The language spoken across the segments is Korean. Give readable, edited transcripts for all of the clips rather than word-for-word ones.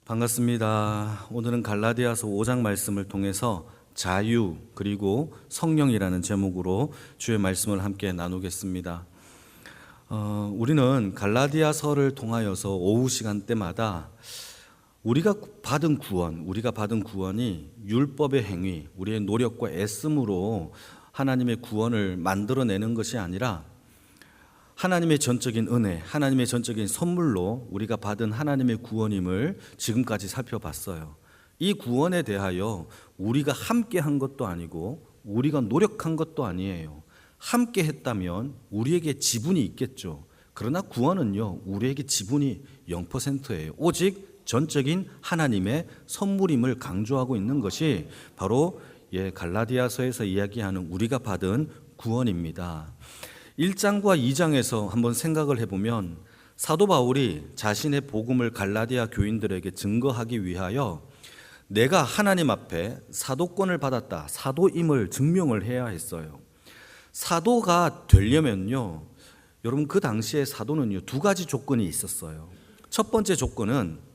반갑습니다. 오늘은 갈라디아서 5장 말씀을 통해서 자유 그리고 성령이라는 제목으로 주의 말씀을 함께 나누겠습니다. 우리는 갈라디아서를 통하여서 오후 시간대마다 우리가 받은 구원이 율법의 행위, 우리의 노력과 애씀으로 하나님의 구원을 만들어내는 것이 아니라 하나님의 전적인 은혜, 하나님의 전적인 선물로 우리가 받은 하나님의 구원임을 지금까지 살펴봤어요. 이 구원에 대하여 우리가 함께 한 것도 아니고 우리가 노력한 것도 아니에요. 함께 했다면 우리에게 지분이 있겠죠. 그러나 구원은요, 우리에게 지분이 0%예요. 오직 전적인 하나님의 선물임을 강조하고 있는 것이 바로 갈라디아서에서 이야기하는 우리가 받은 구원입니다. 1장과 2장에서 한번 생각을 해보면 사도 바울이 자신의 복음을 갈라디아 교인들에게 증거하기 위하여 내가 하나님 앞에 사도권을 받았다, 사도임을 증명을 해야 했어요. 사도가 되려면요, 여러분 그 당시에 사도는요 2가지 조건이 있었어요. 첫 번째 조건은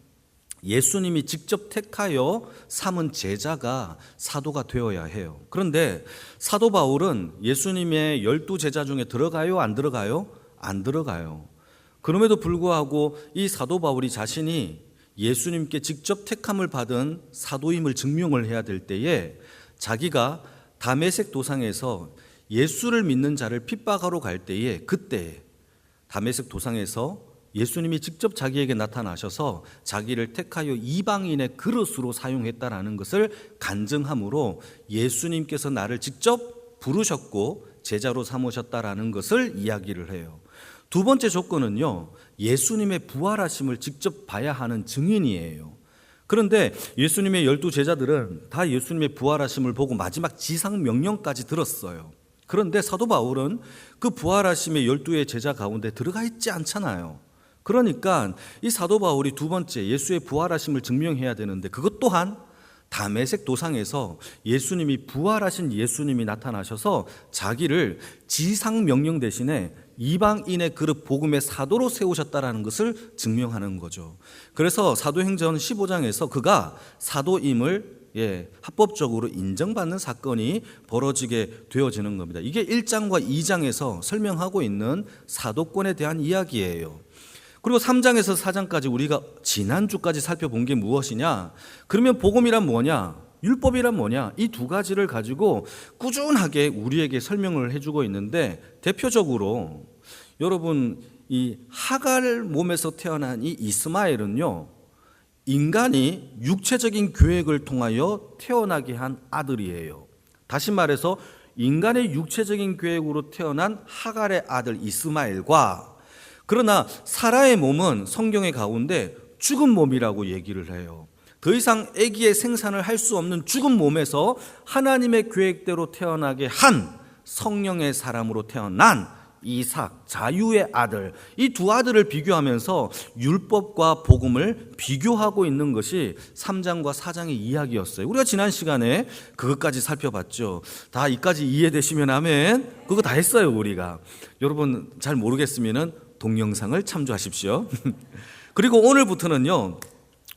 예수님이 직접 택하여 삼은 제자가 사도가 되어야 해요. 그런데 사도 바울은 예수님의 12제자 중에 들어가요? 안 들어가요? 안 들어가요. 그럼에도 불구하고 이 사도 바울이 자신이 예수님께 직접 택함을 받은 사도임을 증명을 해야 될 때에 자기가 다메섹 도상에서 예수를 믿는 자를 핍박하러 갈 때에 그때 다메섹 도상에서 예수님이 직접 자기에게 나타나셔서 자기를 택하여 이방인의 그릇으로 사용했다라는 것을 간증함으로 예수님께서 나를 직접 부르셨고 제자로 삼으셨다라는 것을 이야기를 해요. 두 번째 조건은요, 예수님의 부활하심을 직접 봐야 하는 증인이에요. 그런데 예수님의 12제자들은 다 예수님의 부활하심을 보고 마지막 지상 명령까지 들었어요. 그런데 사도 바울은 그 부활하심의 12의 제자 가운데 들어가 있지 않잖아요. 그러니까 이 사도 바울이 두 번째 예수의 부활하심을 증명해야 되는데 그것 또한 다메섹 도상에서 예수님이 부활하신 예수님이 나타나셔서 자기를 지상 명령 대신에 이방인의 그릇 복음의 사도로 세우셨다라는 것을 증명하는 거죠. 그래서 사도행전 15장에서 그가 사도임을 합법적으로 인정받는 사건이 벌어지게 되어지는 겁니다. 이게 1장과 2장에서 설명하고 있는 사도권에 대한 이야기예요. 그리고 3장에서 4장까지 우리가 지난주까지 살펴본 게 무엇이냐? 그러면 복음이란 뭐냐? 율법이란 뭐냐? 이 두 가지를 가지고 꾸준하게 우리에게 설명을 해주고 있는데 대표적으로 여러분 이 하갈 몸에서 태어난 이 이스마엘은요, 인간이 육체적인 계획을 통하여 태어나게 한 아들이에요. 다시 말해서 인간의 육체적인 계획으로 태어난 하갈의 아들 이스마엘과 그러나 사라의 몸은 성경의 가운데 죽은 몸이라고 얘기를 해요. 더 이상 아기의 생산을 할 수 없는 죽은 몸에서 하나님의 계획대로 태어나게 한 성령의 사람으로 태어난 이삭, 자유의 아들, 이 두 아들을 비교하면서 율법과 복음을 비교하고 있는 것이 3장과 4장의 이야기였어요. 우리가 지난 시간에 그것까지 살펴봤죠. 다 이까지 이해되시면 아멘. 그거 다 했어요 우리가. 여러분 잘 모르겠으면 동영상을 참조하십시오. 그리고 오늘부터는요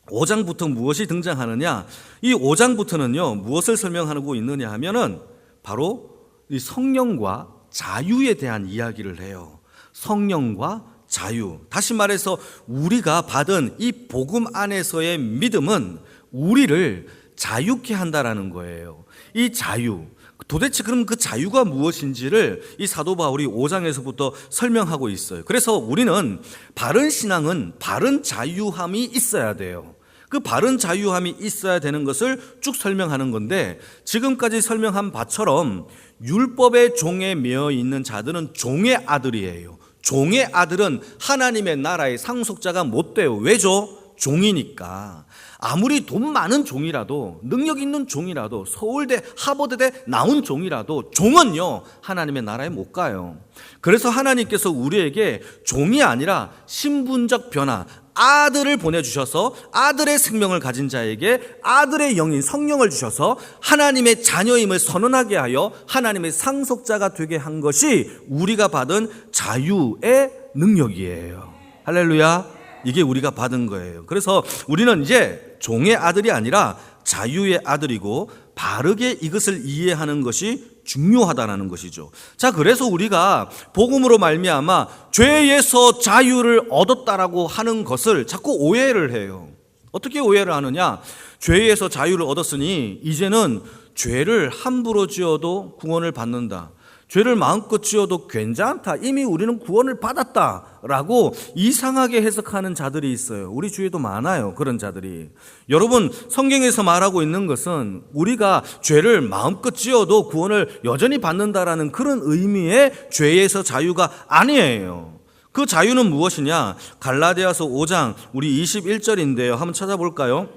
5장부터 무엇이 등장하느냐, 이 5장부터는요 무엇을 설명하고 있느냐 하면은 바로 이 성령과 자유에 대한 이야기를 해요. 성령과 자유, 다시 말해서 우리가 받은 이 복음 안에서의 믿음은 우리를 자유케 한다라는 거예요. 이 자유, 도대체 그럼 그 자유가 무엇인지를 이 사도 바울이 5장에서부터 설명하고 있어요. 그래서 우리는 바른 신앙은 바른 자유함이 있어야 돼요. 그 바른 자유함이 있어야 되는 것을 쭉 설명하는 건데, 지금까지 설명한 바처럼 율법의 종에 매여 있는 자들은 종의 아들이에요. 종의 아들은 하나님의 나라의 상속자가 못 돼요. 왜죠? 종이니까. 아무리 돈 많은 종이라도, 능력 있는 종이라도, 서울대 하버드대 나온 종이라도 종은요 하나님의 나라에 못 가요. 그래서 하나님께서 우리에게 종이 아니라 신분적 변화, 아들을 보내주셔서 아들의 생명을 가진 자에게 아들의 영인 성령을 주셔서 하나님의 자녀임을 선언하게 하여 하나님의 상속자가 되게 한 것이 우리가 받은 자유의 능력이에요. 할렐루야. 이게 우리가 받은 거예요. 그래서 우리는 이제 종의 아들이 아니라 자유의 아들이고 바르게 이것을 이해하는 것이 중요하다는 것이죠. 자, 그래서 우리가 복음으로 말미암아 죄에서 자유를 얻었다라고 하는 것을 자꾸 오해를 해요. 어떻게 오해를 하느냐? 죄에서 자유를 얻었으니 이제는 죄를 함부로 지어도 구원을 받는다. 죄를 마음껏 지어도 괜찮다. 이미 우리는 구원을 받았다라고 이상하게 해석하는 자들이 있어요. 우리 주위에도 많아요. 그런 자들이. 여러분, 성경에서 말하고 있는 것은 우리가 죄를 마음껏 지어도 구원을 여전히 받는다라는 그런 의미의 죄에서 자유가 아니에요. 그 자유는 무엇이냐? 갈라디아서 5장 우리 21절인데요. 한번 찾아볼까요?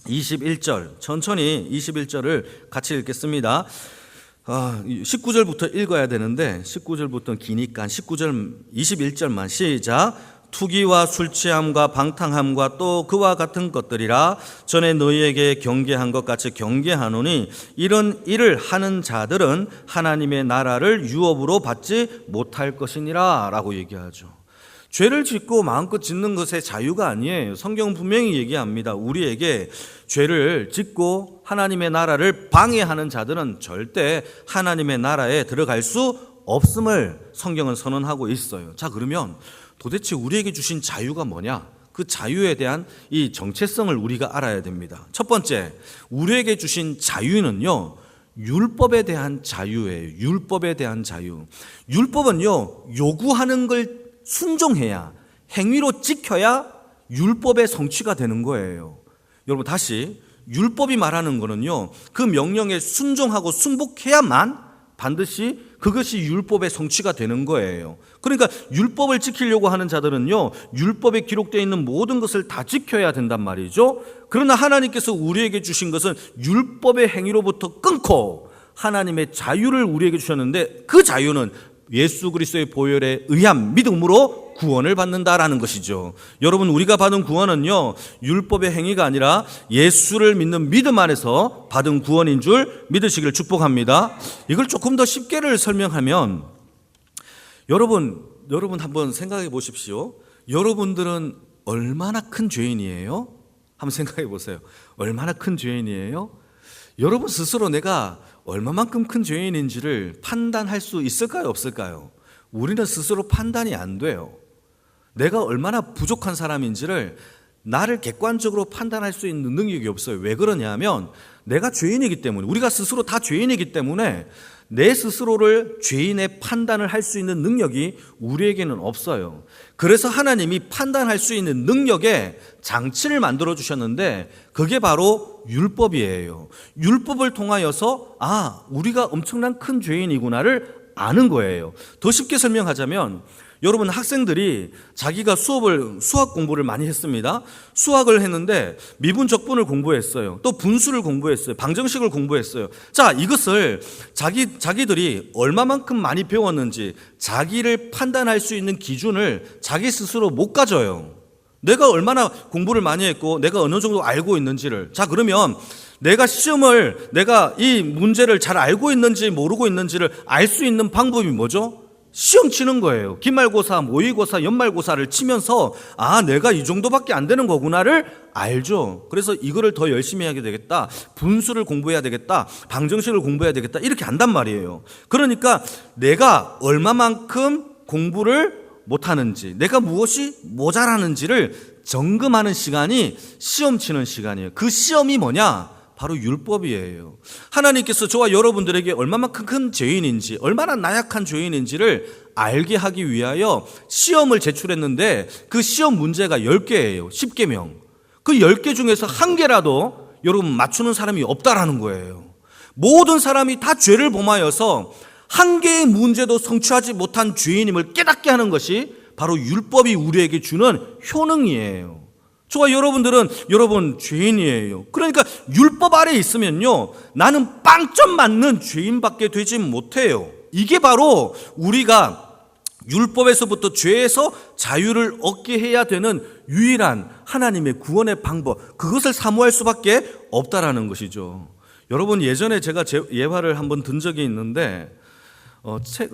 21절. 천천히 21절을 같이 읽겠습니다. 19절부터 읽어야 되는데 19절부터 기니까 21절만 시작. 투기와 술취함과 방탕함과 또 그와 같은 것들이라 전에 너희에게 경계한 것 같이 경계하노니 이런 일을 하는 자들은 하나님의 나라를 유업으로 받지 못할 것이니라 라고 얘기하죠. 죄를 짓고 마음껏 짓는 것의 자유가 아니에요. 성경은 분명히 얘기합니다. 우리에게 죄를 짓고 하나님의 나라를 방해하는 자들은 절대 하나님의 나라에 들어갈 수 없음을 성경은 선언하고 있어요. 자, 그러면 도대체 우리에게 주신 자유가 뭐냐? 그 자유에 대한 이 정체성을 우리가 알아야 됩니다. 첫 번째, 우리에게 주신 자유는요, 율법에 대한 자유예요. 율법에 대한 자유. 율법은요, 요구하는 걸 순종해야, 행위로 지켜야 율법의 성취가 되는 거예요. 여러분, 다시 율법이 말하는 거는요, 그 명령에 순종하고 순복해야만 반드시 그것이 율법의 성취가 되는 거예요. 그러니까 율법을 지키려고 하는 자들은요, 율법에 기록되어 있는 모든 것을 다 지켜야 된단 말이죠. 그러나 하나님께서 우리에게 주신 것은 율법의 행위로부터 끊고 하나님의 자유를 우리에게 주셨는데, 그 자유는 예수 그리스도의 보혈에 의한 믿음으로 구원을 받는다라는 것이죠. 여러분, 우리가 받은 구원은요, 율법의 행위가 아니라 예수를 믿는 믿음 안에서 받은 구원인 줄 믿으시길 축복합니다. 이걸 조금 더 쉽게를 설명하면, 여러분 한번 생각해 보십시오. 여러분들은 얼마나 큰 죄인이에요? 한번 생각해 보세요. 얼마나 큰 죄인이에요? 여러분 스스로 내가 얼마만큼 큰 죄인인지를 판단할 수 있을까요, 없을까요? 우리는 스스로 판단이 안 돼요. 내가 얼마나 부족한 사람인지를 나를 객관적으로 판단할 수 있는 능력이 없어요. 왜 그러냐면 내가 죄인이기 때문에, 우리가 스스로 다 죄인이기 때문에 내 스스로를 죄인의 판단을 할 수 있는 능력이 우리에게는 없어요. 그래서 하나님이 판단할 수 있는 능력의 장치를 만들어 주셨는데 그게 바로 율법이에요. 율법을 통하여서 우리가 엄청난 큰 죄인이구나를 아는 거예요. 더 쉽게 설명하자면, 여러분 학생들이 자기가 수학 공부를 많이 했습니다. 수학을 했는데 미분적분을 공부했어요. 또 분수를 공부했어요. 방정식을 공부했어요. 자, 이것을 자기들이 얼마만큼 많이 배웠는지 자기를 판단할 수 있는 기준을 자기 스스로 못 가져요. 내가 얼마나 공부를 많이 했고 내가 어느 정도 알고 있는지를. 자, 그러면 내가 이 문제를 잘 알고 있는지 모르고 있는지를 알 수 있는 방법이 뭐죠? 시험 치는 거예요. 기말고사, 모의고사, 연말고사를 치면서 내가 이 정도밖에 안 되는 거구나를 알죠. 그래서 이거를 더 열심히 해야 되겠다. 분수를 공부해야 되겠다. 방정식을 공부해야 되겠다. 이렇게 한단 말이에요. 그러니까 내가 얼마만큼 공부를 못하는지, 내가 무엇이 모자라는지를 점검하는 시간이 시험 치는 시간이에요. 그 시험이 뭐냐? 바로 율법이에요. 하나님께서 저와 여러분들에게 얼마만큼 큰 죄인인지, 얼마나 나약한 죄인인지를 알게 하기 위하여 시험을 제출했는데 그 시험 문제가 10개예요. 10개명. 그 10개 중에서 한 개라도 여러분 맞추는 사람이 없다라는 거예요. 모든 사람이 다 죄를 범하여서 한 개의 문제도 성취하지 못한 죄인임을 깨닫게 하는 것이 바로 율법이 우리에게 주는 효능이에요. 저와 여러분들은 여러분 죄인이에요. 그러니까 율법 아래 있으면요, 나는 빵점 맞는 죄인밖에 되지 못해요. 이게 바로 우리가 율법에서부터 죄에서 자유를 얻게 해야 되는 유일한 하나님의 구원의 방법, 그것을 사모할 수밖에 없다라는 것이죠. 여러분, 예전에 제가 예화를 한번 든 적이 있는데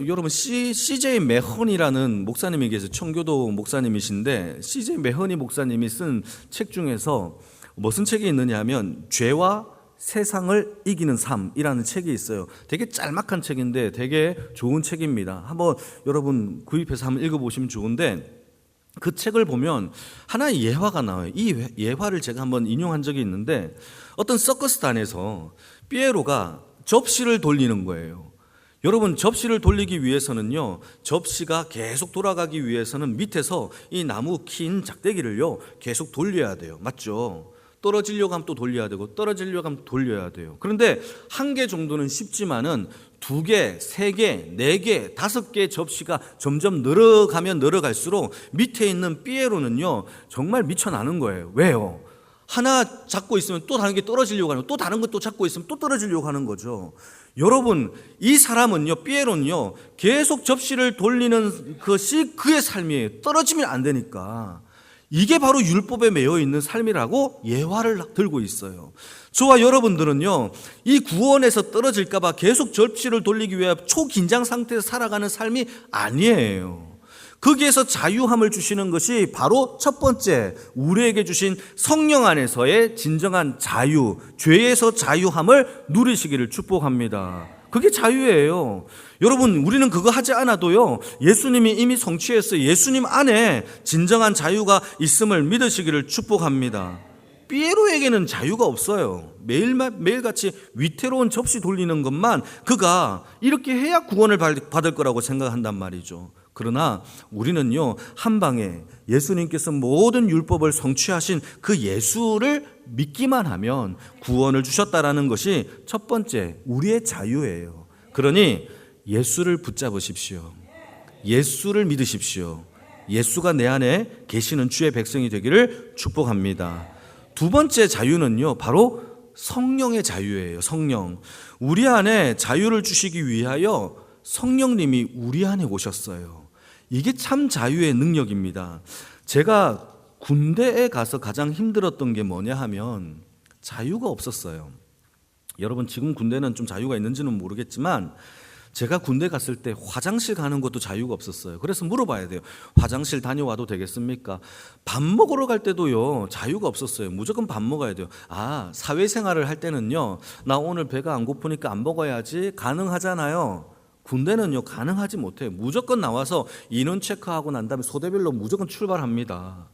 여러분 CJ 매헌이라는 목사님이 계세요. 청교도 목사님이신데 CJ 매헌이 목사님이 쓴 책 중에서 무슨 책이 있느냐 하면 죄와 세상을 이기는 삶이라는 책이 있어요. 되게 짤막한 책인데 되게 좋은 책입니다. 한번 여러분 구입해서 한번 읽어보시면 좋은데, 그 책을 보면 하나의 예화가 나와요. 이 예화를 제가 한번 인용한 적이 있는데, 어떤 서커스단에서 피에로가 접시를 돌리는 거예요. 여러분, 접시를 돌리기 위해서는요, 접시가 계속 돌아가기 위해서는 밑에서 이 나무 긴 작대기를요 계속 돌려야 돼요. 맞죠? 떨어지려고 하면 또 돌려야 되고, 떨어지려고 하면 돌려야 돼요. 그런데 한 개 정도는 쉽지만은 2개, 3개, 4개, 5개 접시가 점점 늘어가면 늘어갈수록 밑에 있는 삐에로는요 정말 미쳐나는 거예요. 왜요? 하나 잡고 있으면 또 다른 게 떨어지려고 하는, 또 다른 것도 잡고 있으면 또 떨어지려고 하는 거죠. 여러분, 이 사람은요, 삐에로는요 계속 접시를 돌리는 것이 그의 삶이에요. 떨어지면 안 되니까. 이게 바로 율법에 매여 있는 삶이라고 예화를 들고 있어요. 저와 여러분들은요, 이 구원에서 떨어질까 봐 계속 접시를 돌리기 위해 초긴장 상태에서 살아가는 삶이 아니에요. 거기에서 자유함을 주시는 것이 바로 첫 번째, 우리에게 주신 성령 안에서의 진정한 자유, 죄에서 자유함을 누리시기를 축복합니다. 그게 자유예요. 여러분, 우리는 그거 하지 않아도요, 예수님이 이미 성취했어요. 예수님 안에 진정한 자유가 있음을 믿으시기를 축복합니다. 삐에로에게는 자유가 없어요. 매일같이 위태로운 접시 돌리는 것만 그가 이렇게 해야 구원을 받을 거라고 생각한단 말이죠. 그러나 우리는요, 한 방에 예수님께서 모든 율법을 성취하신 그 예수를 믿기만 하면 구원을 주셨다라는 것이 첫 번째 우리의 자유예요. 그러니 예수를 붙잡으십시오. 예수를 믿으십시오. 예수가 내 안에 계시는 주의 백성이 되기를 축복합니다. 두 번째 자유는요, 바로 성령의 자유예요. 성령. 우리 안에 자유를 주시기 위하여 성령님이 우리 안에 오셨어요. 이게 참 자유의 능력입니다. 제가 군대에 가서 가장 힘들었던 게 뭐냐 하면 자유가 없었어요. 여러분, 지금 군대는 좀 자유가 있는지는 모르겠지만 제가 군대 갔을 때 화장실 가는 것도 자유가 없었어요. 그래서 물어봐야 돼요. 화장실 다녀와도 되겠습니까? 밥 먹으러 갈 때도요, 자유가 없었어요. 무조건 밥 먹어야 돼요. 사회생활을 할 때는요, 나 오늘 배가 안 고프니까 안 먹어야지 가능하잖아요. 군대는요, 가능하지 못해요. 무조건 나와서 인원 체크하고 난 다음에 소대별로 무조건 출발합니다.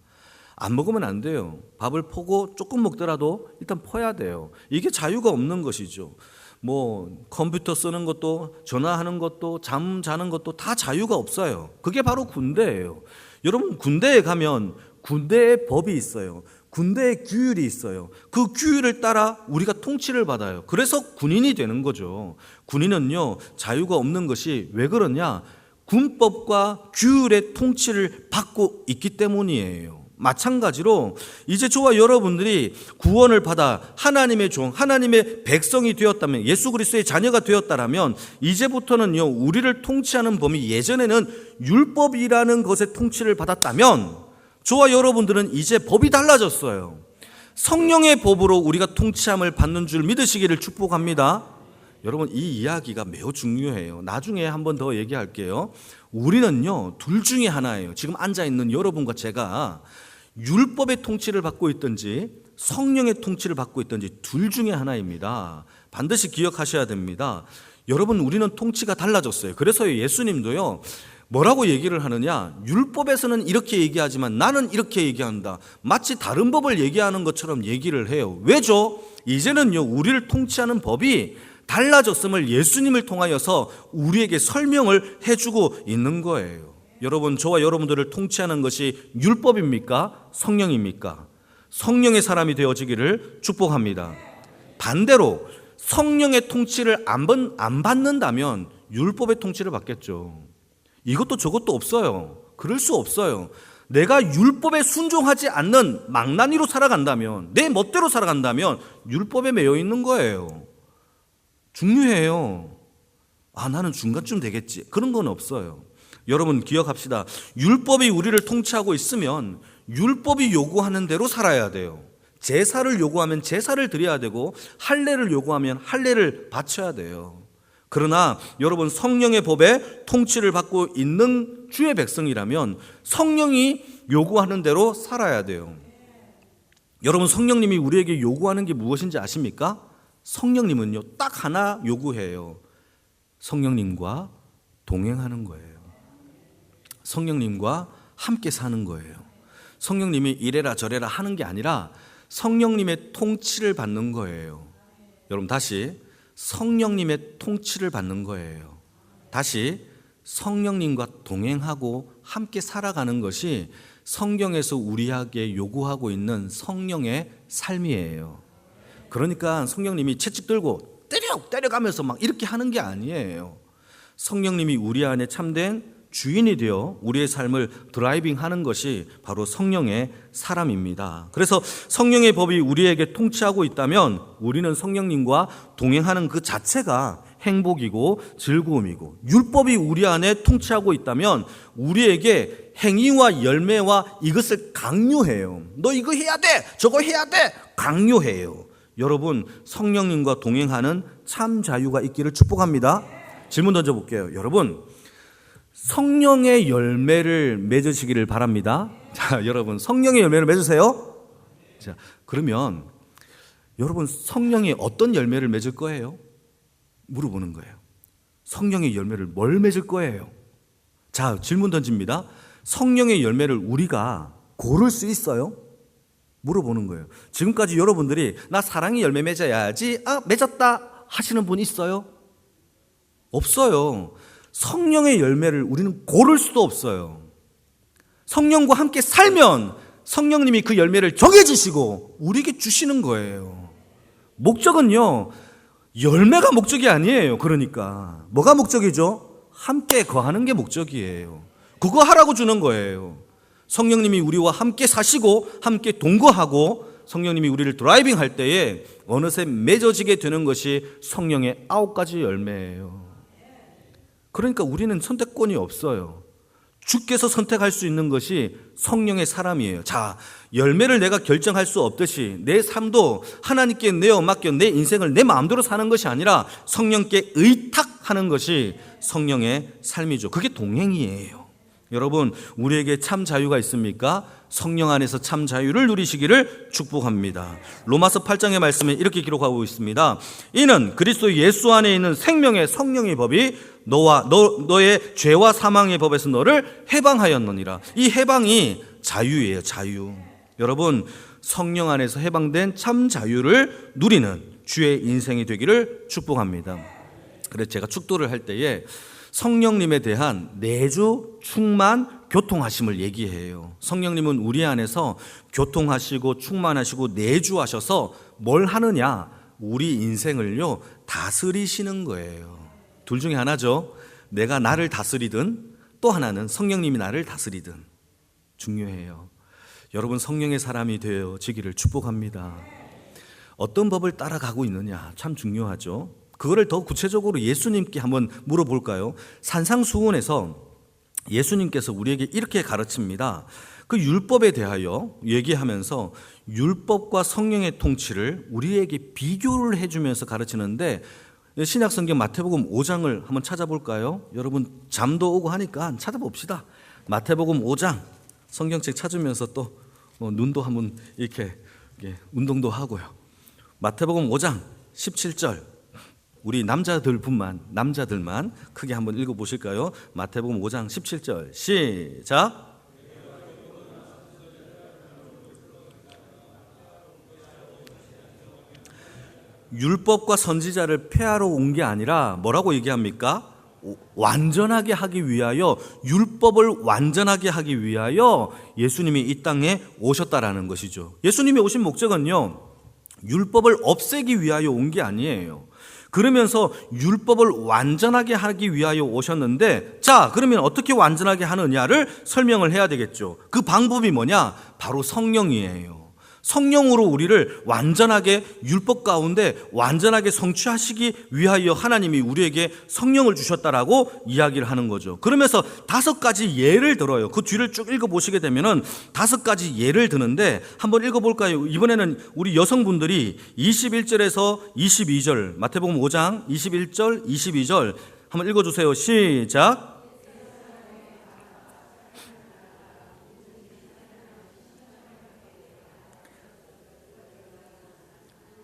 안 먹으면 안 돼요. 밥을 포고 조금 먹더라도 일단 퍼야 돼요. 이게 자유가 없는 것이죠. 컴퓨터 쓰는 것도, 전화하는 것도, 잠 자는 것도 다 자유가 없어요. 그게 바로 군대예요. 여러분, 군대에 가면 군대의 법이 있어요. 군대의 규율이 있어요. 그 규율을 따라 우리가 통치를 받아요. 그래서 군인이 되는 거죠. 군인은요, 자유가 없는 것이 왜 그러냐? 군법과 규율의 통치를 받고 있기 때문이에요. 마찬가지로 이제 저와 여러분들이 구원을 받아 하나님의 종, 하나님의 백성이 되었다면, 예수 그리스도의 자녀가 되었다면 이제부터는요, 우리를 통치하는 범위, 예전에는 율법이라는 것의 통치를 받았다면 저와 여러분들은 이제 법이 달라졌어요. 성령의 법으로 우리가 통치함을 받는 줄 믿으시기를 축복합니다. 여러분, 이 이야기가 매우 중요해요. 나중에 한 번 더 얘기할게요. 우리는요, 둘 중에 하나예요. 지금 앉아있는 여러분과 제가 율법의 통치를 받고 있든지 성령의 통치를 받고 있든지 둘 중에 하나입니다. 반드시 기억하셔야 됩니다. 여러분, 우리는 통치가 달라졌어요. 그래서 예수님도요, 뭐라고 얘기를 하느냐? 율법에서는 이렇게 얘기하지만 나는 이렇게 얘기한다. 마치 다른 법을 얘기하는 것처럼 얘기를 해요. 왜죠? 이제는요, 우리를 통치하는 법이 달라졌음을 예수님을 통하여서 우리에게 설명을 해주고 있는 거예요. 여러분, 저와 여러분들을 통치하는 것이 율법입니까? 성령입니까? 성령의 사람이 되어지기를 축복합니다. 반대로 성령의 통치를 안 받는다면 율법의 통치를 받겠죠. 이것도 저것도 없어요. 그럴 수 없어요. 내가 율법에 순종하지 않는 망나니로 살아간다면, 내 멋대로 살아간다면 율법에 매여 있는 거예요. 중요해요. 나는 중간쯤 되겠지. 그런 건 없어요. 여러분, 기억합시다. 율법이 우리를 통치하고 있으면 율법이 요구하는 대로 살아야 돼요. 제사를 요구하면 제사를 드려야 되고, 할례를 요구하면 할례를 바쳐야 돼요. 그러나 여러분, 성령의 법에 통치를 받고 있는 주의 백성이라면 성령이 요구하는 대로 살아야 돼요. 여러분, 성령님이 우리에게 요구하는 게 무엇인지 아십니까? 성령님은요, 딱 하나 요구해요. 성령님과 동행하는 거예요. 성령님과 함께 사는 거예요. 성령님이 이래라 저래라 하는 게 아니라 성령님의 통치를 받는 거예요. 여러분, 다시 성령님의 통치를 받는 거예요. 다시 성령님과 동행하고 함께 살아가는 것이 성경에서 우리에게 요구하고 있는 성령의 삶이에요. 그러니까 성령님이 채찍 들고 때려가면서 막 이렇게 하는 게 아니에요. 성령님이 우리 안에 참된 주인이 되어 우리의 삶을 드라이빙하는 것이 바로 성령의 사람입니다. 그래서 성령의 법이 우리에게 통치하고 있다면 우리는 성령님과 동행하는 그 자체가 행복이고 즐거움이고, 율법이 우리 안에 통치하고 있다면 우리에게 행위와 열매와 이것을 강요해요. 너 이거 해야 돼, 저거 해야 돼, 강요해요. 여러분, 성령님과 동행하는 참 자유가 있기를 축복합니다. 질문 던져볼게요. 여러분, 성령의 열매를 맺으시기를 바랍니다. 자, 여러분, 성령의 열매를 맺으세요. 자, 그러면 여러분, 성령이 어떤 열매를 맺을 거예요? 물어보는 거예요. 성령의 열매를 뭘 맺을 거예요? 자, 질문 던집니다. 성령의 열매를 우리가 고를 수 있어요? 물어보는 거예요. 지금까지 여러분들이 나 사랑의 열매 맺어야지, 맺었다 하시는 분 있어요? 없어요. 성령의 열매를 우리는 고를 수도 없어요. 성령과 함께 살면 성령님이 그 열매를 정해주시고 우리에게 주시는 거예요. 목적은요, 열매가 목적이 아니에요. 그러니까 뭐가 목적이죠? 함께 거하는 게 목적이에요. 그거 하라고 주는 거예요. 성령님이 우리와 함께 사시고 함께 동거하고 성령님이 우리를 드라이빙 할 때에 어느새 맺어지게 되는 것이 성령의 9가지 열매예요. 그러니까 우리는 선택권이 없어요. 주께서 선택할 수 있는 것이 성령의 사람이에요. 자, 열매를 내가 결정할 수 없듯이 내 삶도 하나님께 내어 맡겨 내 인생을 내 마음대로 사는 것이 아니라 성령께 의탁하는 것이 성령의 삶이죠. 그게 동행이에요. 여러분, 우리에게 참 자유가 있습니까? 성령 안에서 참 자유를 누리시기를 축복합니다. 로마서 8장의 말씀에 이렇게 기록하고 있습니다. 이는 그리스도 예수 안에 있는 생명의 성령의 법이 너의 죄와 사망의 법에서 너를 해방하였느니라. 이 해방이 자유예요. 자유. 여러분, 성령 안에서 해방된 참 자유를 누리는 주의 인생이 되기를 축복합니다. 그래서 제가 축도를 할 때에 성령님에 대한 내주, 충만, 교통하심을 얘기해요. 성령님은 우리 안에서 교통하시고 충만하시고 내주하셔서 뭘 하느냐? 우리 인생을요, 다스리시는 거예요. 둘 중에 하나죠. 내가 나를 다스리든 또 하나는 성령님이 나를 다스리든. 중요해요. 여러분, 성령의 사람이 되어지기를 축복합니다. 어떤 법을 따라가고 있느냐 참 중요하죠. 그거를 더 구체적으로 예수님께 한번 물어볼까요? 산상수훈에서 예수님께서 우리에게 이렇게 가르칩니다. 그 율법에 대하여 얘기하면서 율법과 성령의 통치를 우리에게 비교를 해주면서 가르치는데, 신약성경 마태복음 5장을 한번 찾아볼까요? 여러분, 잠도 오고 하니까 찾아봅시다. 마태복음 5장 성경책 찾으면서 또 눈도 한번 이렇게 운동도 하고요. 마태복음 5장 17절, 우리 남자들만 크게 한번 읽어보실까요? 마태복음 5장 17절 시작. 율법과 선지자를 폐하러 온 게 아니라 뭐라고 얘기합니까? 완전하게 하기 위하여, 율법을 완전하게 하기 위하여 예수님이 이 땅에 오셨다라는 것이죠. 예수님이 오신 목적은요, 율법을 없애기 위하여 온 게 아니에요. 그러면서 율법을 완전하게 하기 위하여 오셨는데, 자, 그러면 어떻게 완전하게 하느냐를 설명을 해야 되겠죠. 그 방법이 뭐냐? 바로 성령이에요. 성령으로 우리를 완전하게 율법 가운데 완전하게 성취하시기 위하여 하나님이 우리에게 성령을 주셨다라고 이야기를 하는 거죠. 그러면서 5가지 예를 들어요. 그 뒤를 쭉 읽어보시게 되면은 5가지 예를 드는데 한번 읽어볼까요? 이번에는 우리 여성분들이 21절에서 22절, 마태복음 5장 21절, 22절 한번 읽어주세요. 시작.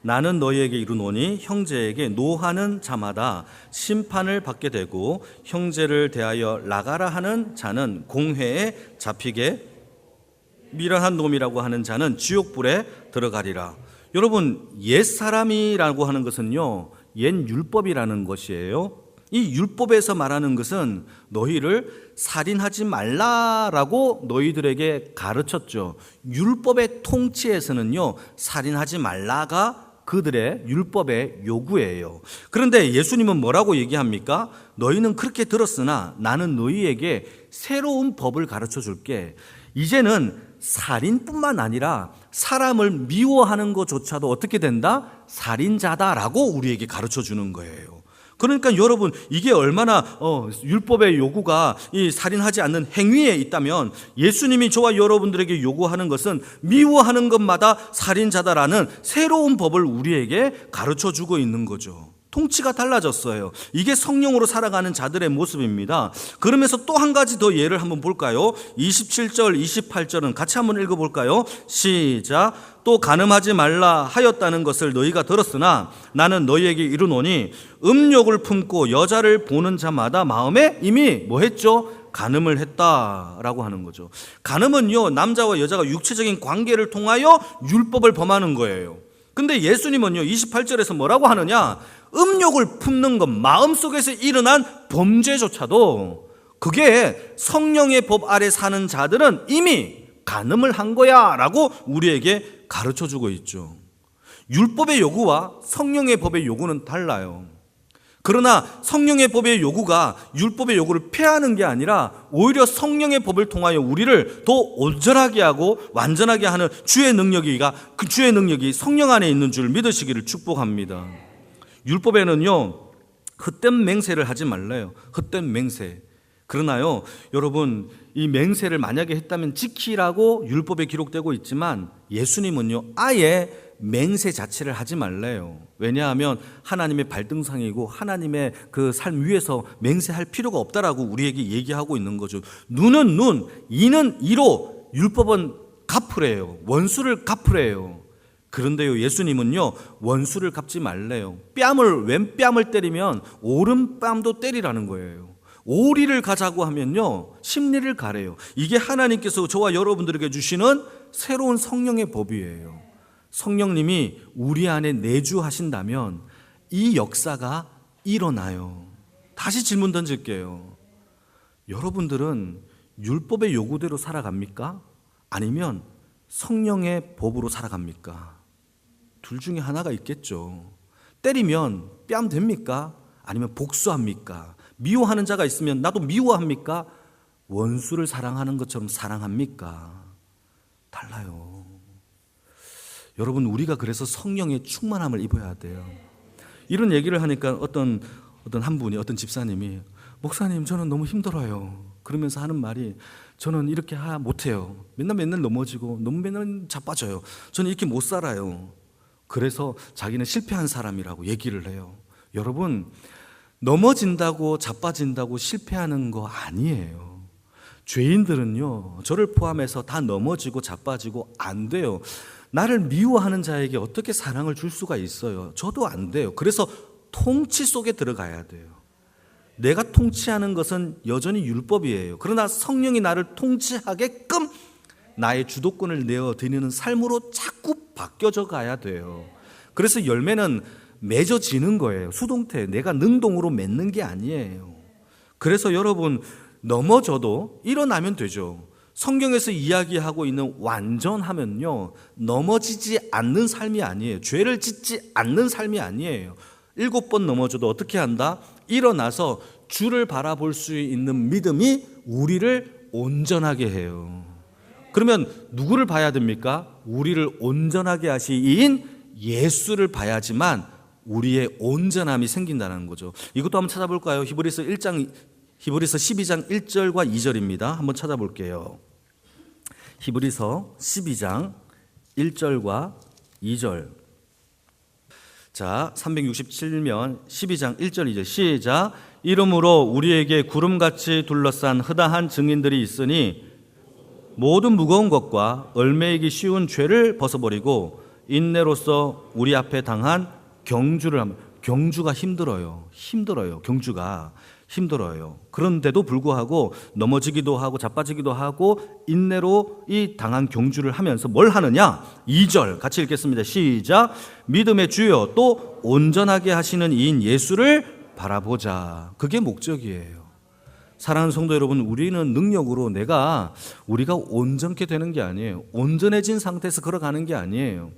나는 너희에게 이르노니 형제에게 노하는 자마다 심판을 받게 되고 형제를 대하여 나가라 하는 자는 공회에 잡히게 미련한 놈이라고 하는 자는 지옥불에 들어가리라. 여러분, 옛사람이라고 하는 것은요, 옛 율법이라는 것이에요. 이 율법에서 말하는 것은 너희를 살인하지 말라라고 너희들에게 가르쳤죠. 율법의 통치에서는요, 살인하지 말라가 그들의 율법의 요구예요. 그런데 예수님은 뭐라고 얘기합니까? 너희는 그렇게 들었으나 나는 너희에게 새로운 법을 가르쳐 줄게. 이제는 살인뿐만 아니라 사람을 미워하는 것조차도 어떻게 된다? 살인자다라고 우리에게 가르쳐 주는 거예요. 그러니까 여러분, 이게 얼마나 율법의 요구가 이 살인하지 않는 행위에 있다면 예수님이 저와 여러분들에게 요구하는 것은 미워하는 것마다 살인자다라는 새로운 법을 우리에게 가르쳐주고 있는 거죠. 통치가 달라졌어요. 이게 성령으로 살아가는 자들의 모습입니다. 그러면서 또 한 가지 더 예를 한번 볼까요? 27절, 28절은 같이 한번 읽어볼까요? 시작. 또 간음하지 말라 하였다는 것을 너희가 들었으나 나는 너희에게 이르노니 음욕을 품고 여자를 보는 자마다 마음에 이미 뭐 했죠? 간음을 했다라고 하는 거죠. 간음은요, 남자와 여자가 육체적인 관계를 통하여 율법을 범하는 거예요. 근데 예수님은요, 28절에서 뭐라고 하느냐? 음욕을 품는 것, 마음속에서 일어난 범죄조차도 그게 성령의 법 아래 사는 자들은 이미 간음을 한 거야 라고 우리에게 가르쳐주고 있죠. 율법의 요구와 성령의 법의 요구는 달라요. 그러나 성령의 법의 요구가 율법의 요구를 폐하는 게 아니라 오히려 성령의 법을 통하여 우리를 더 온전하게 하고 완전하게 하는 주의 능력이 성령 안에 있는 줄 믿으시기를 축복합니다. 율법에는요, 헛된 맹세를 하지 말래요. 헛된 맹세. 그러나요, 여러분, 이 맹세를 만약에 했다면 지키라고 율법에 기록되고 있지만 예수님은요, 아예 맹세 자체를 하지 말래요. 왜냐하면 하나님의 발등상이고 하나님의 그 삶 위에서 맹세할 필요가 없다라고 우리에게 얘기하고 있는 거죠. 눈은 눈, 이는 이로 율법은 갚으래요. 원수를 갚으래요. 그런데요, 예수님은요, 원수를 갚지 말래요. 왼뺨을 때리면 오른뺨도 때리라는 거예요. 오리를 가자고 하면요, 십리를 가래요. 이게 하나님께서 저와 여러분들에게 주시는 새로운 성령의 법이에요. 성령님이 우리 안에 내주하신다면 이 역사가 일어나요. 다시 질문 던질게요. 여러분들은 율법의 요구대로 살아갑니까? 아니면 성령의 법으로 살아갑니까? 둘 중에 하나가 있겠죠. 때리면 뺨 됩니까? 아니면 복수합니까? 미워하는 자가 있으면 나도 미워합니까? 원수를 사랑하는 것처럼 사랑합니까? 달라요. 여러분, 우리가 그래서 성령의 충만함을 입어야 돼요. 이런 얘기를 하니까 어떤 집사님이 목사님, 저는 너무 힘들어요. 그러면서 하는 말이 저는 이렇게 못해요. 맨날 넘어지고 맨날 자빠져요. 저는 이렇게 못 살아요. 그래서 자기는 실패한 사람이라고 얘기를 해요. 여러분, 넘어진다고 자빠진다고 실패하는 거 아니에요. 죄인들은요, 저를 포함해서 다 넘어지고 자빠지고 안 돼요. 나를 미워하는 자에게 어떻게 사랑을 줄 수가 있어요? 저도 안 돼요. 그래서 통치 속에 들어가야 돼요. 내가 통치하는 것은 여전히 율법이에요. 그러나 성령이 나를 통치하게끔 나의 주도권을 내어드리는 삶으로 자꾸 바뀌어져 가야 돼요. 그래서 열매는 맺어지는 거예요. 수동태, 내가 능동으로 맺는 게 아니에요. 그래서 여러분, 넘어져도 일어나면 되죠. 성경에서 이야기하고 있는 완전하면요, 넘어지지 않는 삶이 아니에요. 죄를 짓지 않는 삶이 아니에요. 7번 넘어져도 어떻게 한다? 일어나서 주를 바라볼 수 있는 믿음이 우리를 온전하게 해요. 그러면 누구를 봐야 됩니까? 우리를 온전하게 하신 예수를 봐야지만 우리의 온전함이 생긴다는 거죠. 이것도 한번 찾아볼까요? 히브리서 12장 1절과 2절입니다. 한번 찾아볼게요. 히브리서 12장 1절과 2절. 자, 367면 12장 1절 2절 시작. 이러므로 우리에게 구름같이 둘러싼 흐다한 증인들이 있으니 모든 무거운 것과 얽매이기 쉬운 죄를 벗어버리고 인내로서 우리 앞에 당한 경주를 하면, 경주가 힘들어요. 경주가 힘들어요. 그런데도 불구하고 넘어지기도 하고 자빠지기도 하고 인내로 이 당한 경주를 하면서 뭘 하느냐? 2절 같이 읽겠습니다. 시작. 믿음의 주여 또 온전하게 하시는 이인 예수를 바라보자. 그게 목적이에요. 사랑하는 성도 여러분, 우리는 능력으로 우리가 온전케 되는 게 아니에요. 온전해진 상태에서 걸어가는 게 아니에요.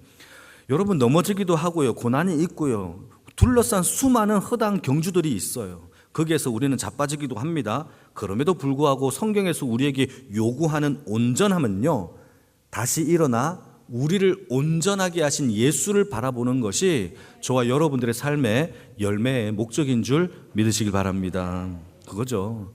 여러분, 넘어지기도 하고요, 고난이 있고요, 둘러싼 수많은 허당 경주들이 있어요. 거기에서 우리는 자빠지기도 합니다. 그럼에도 불구하고 성경에서 우리에게 요구하는 온전함은요, 다시 일어나 우리를 온전하게 하신 예수를 바라보는 것이 저와 여러분들의 삶의 열매의 목적인 줄 믿으시길 바랍니다. 그거죠.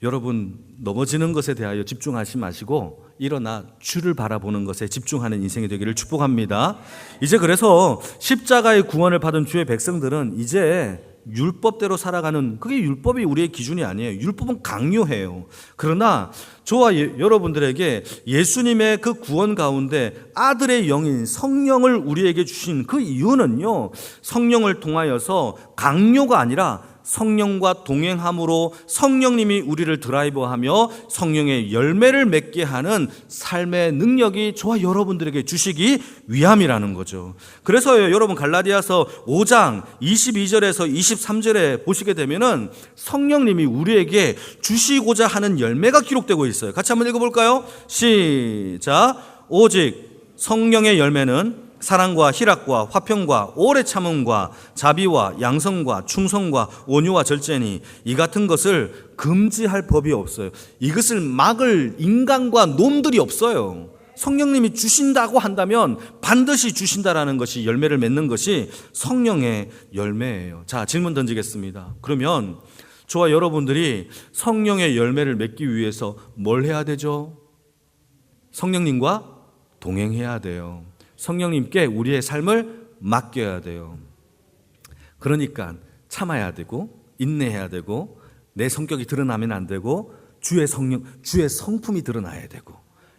여러분, 넘어지는 것에 대하여 집중하지 마시고 일어나 주를 바라보는 것에 집중하는 인생이 되기를 축복합니다. 이제 그래서 십자가의 구원을 받은 주의 백성들은 이제 율법대로 살아가는, 그게 율법이 우리의 기준이 아니에요. 율법은 강요해요. 그러나 저와 여러분들에게 예수님의 그 구원 가운데 아들의 영인 성령을 우리에게 주신 그 이유는요, 성령을 통하여서 강요가 아니라 성령과 동행함으로 성령님이 우리를 드라이버하며 성령의 열매를 맺게 하는 삶의 능력이 저와 여러분들에게 주시기 위함이라는 거죠. 그래서요, 여러분 갈라디아서 5장 22절에서 23절에 보시게 되면은 성령님이 우리에게 주시고자 하는 열매가 기록되고 있어요. 같이 한번 읽어볼까요? 시작. 오직 성령의 열매는 사랑과 희락과 화평과 오래 참음과 자비와 양성과 충성과 온유와 절제니 이 같은 것을 금지할 법이 없어요. 이것을 막을 인간과 놈들이 없어요. 성령님이 주신다고 한다면 반드시 주신다라는 것이, 열매를 맺는 것이 성령의 열매예요. 자, 질문 던지겠습니다. 그러면 저와 여러분들이 성령의 열매를 맺기 위해서 뭘 해야 되죠? 성령님과 동행해야 돼요. 성령님께 우리의 삶을 맡겨야 돼요. 그러니까 참아야 되고 인내해야 되고 내 성격이 드러나면 안 되고 주의 성품이 드러나야 되고,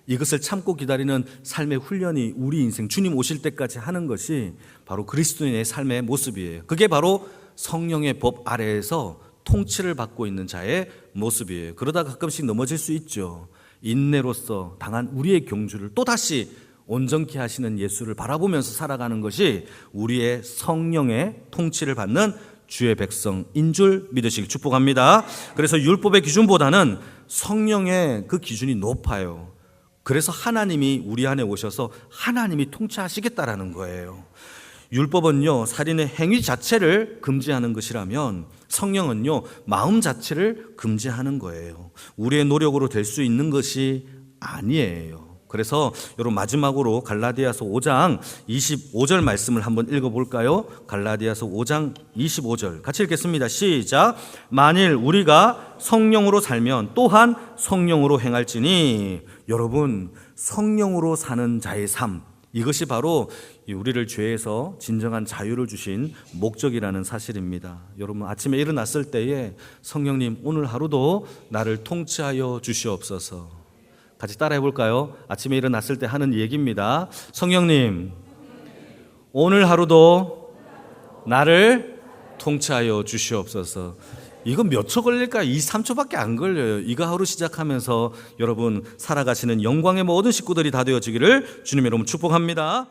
이것을 참고 기다리는 삶의 훈련이 우리 인생 주님 오실 때까지 하는 것이 바로 그리스도인의 삶의 모습이에요. 그게 바로 성령의 법 아래에서 통치를 받고 있는 자의 모습이에요. 그러다 가끔씩 넘어질 수 있죠. 인내로서 당한 우리의 경주를 또다시 온전케 하시는 예수를 바라보면서 살아가는 것이 우리의 성령의 통치를 받는 주의 백성인 줄 믿으시길 축복합니다. 그래서 율법의 기준보다는 성령의 그 기준이 높아요. 그래서 하나님이 우리 안에 오셔서 하나님이 통치하시겠다라는 거예요. 율법은요, 살인의 행위 자체를 금지하는 것이라면 성령은요, 마음 자체를 금지하는 거예요. 우리의 노력으로 될 수 있는 것이 아니에요. 그래서 여러분, 마지막으로 갈라디아서 5장 25절 말씀을 한번 읽어볼까요? 갈라디아서 5장 25절 같이 읽겠습니다. 시작. 만일 우리가 성령으로 살면 또한 성령으로 행할지니. 여러분, 성령으로 사는 자의 삶, 이것이 바로 우리를 죄에서 진정한 자유를 주신 목적이라는 사실입니다. 여러분, 아침에 일어났을 때에 성령님, 오늘 하루도 나를 통치하여 주시옵소서. 같이 따라해 볼까요? 아침에 일어났을 때 하는 얘기입니다. 성령님, 오늘 하루도 나를 통치하여 주시옵소서. 이거 몇 초 걸릴까요? 2, 3초밖에 안 걸려요. 이거 하루 시작하면서 여러분 살아가시는 영광의 모든 식구들이 다 되어지기를 주님의 이름으로 축복합니다.